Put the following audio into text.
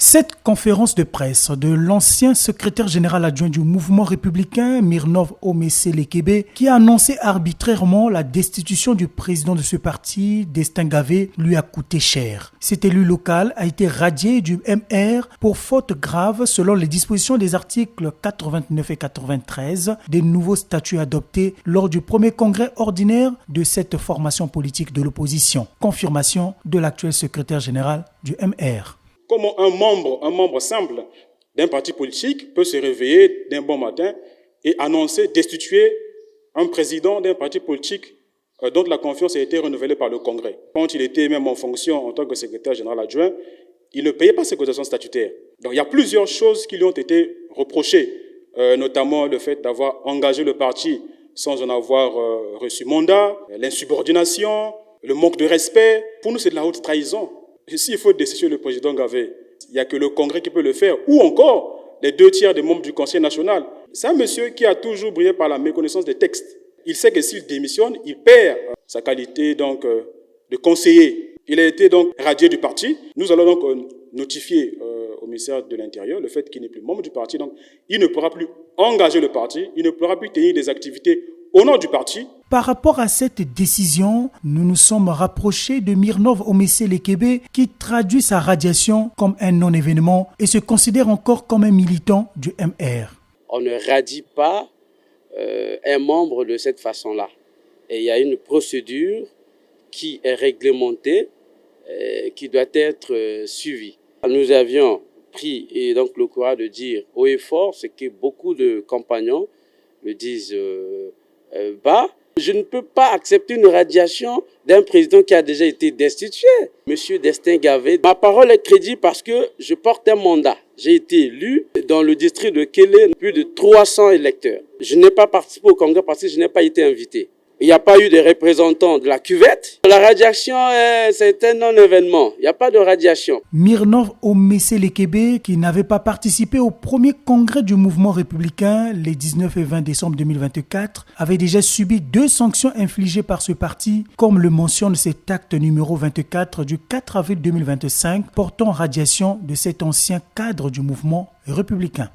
Cette conférence de presse de l'ancien secrétaire général adjoint du mouvement républicain, Mirnov Omesele-Kebe, qui a annoncé arbitrairement la destitution du président de ce parti, Destin Gavé, lui a coûté cher. Cet élu local a été radié du MR pour faute grave selon les dispositions des articles 89 et 93 des nouveaux statuts adoptés lors du premier congrès ordinaire de cette formation politique de l'opposition. Confirmation de l'actuel secrétaire général du MR. Comment un membre simple d'un parti politique peut se réveiller d'un bon matin et annoncer destituer un président d'un parti politique dont la confiance a été renouvelée par le Congrès. Quand il était même en fonction en tant que secrétaire général adjoint, il ne payait pas ses cotisations statutaires. Donc il y a plusieurs choses qui lui ont été reprochées, notamment le fait d'avoir engagé le parti sans en avoir reçu mandat, l'insubordination, le manque de respect. Pour nous, c'est de la haute trahison. S'il faut destituer le président Gavé, il n'y a que le Congrès qui peut le faire, ou encore les 2/3 des membres du Conseil national. C'est un monsieur qui a toujours brillé par la méconnaissance des textes. Il sait que s'il démissionne, il perd sa qualité donc, de conseiller. Il a été donc radié du parti. Nous allons donc notifier au ministère de l'Intérieur le fait qu'il n'est plus membre du parti. Donc, il ne pourra plus engager le parti, il ne pourra plus tenir des activités au nom du parti. Par rapport à cette décision, nous nous sommes rapprochés de Mirnov Omesele-Kebe qui traduit sa radiation comme un non-événement et se considère encore comme un militant du MR. On ne radie pas un membre de cette façon-là. Et il y a une procédure qui est réglementée, qui doit être suivie. Nous avions pris et donc le courage de dire haut et fort, ce que beaucoup de compagnons le disent bas. Je ne peux pas accepter une radiation d'un président qui a déjà été destitué. Monsieur Destin Gavé, ma parole est crédible parce que je porte un mandat. J'ai été élu dans le district de Kélé, plus de 300 électeurs. Je n'ai pas participé au congrès parce que je n'ai pas été invité. Il n'y a pas eu de représentants de la cuvette. La radiation, c'est un non-événement. Il n'y a pas de radiation. Mirnov Omesele-Kebe, qui n'avait pas participé au premier congrès du mouvement républicain les 19 et 20 décembre 2024, avait déjà subi 2 sanctions infligées par ce parti, comme le mentionne cet acte numéro 24 du 4 avril 2025 portant radiation de cet ancien cadre du mouvement républicain.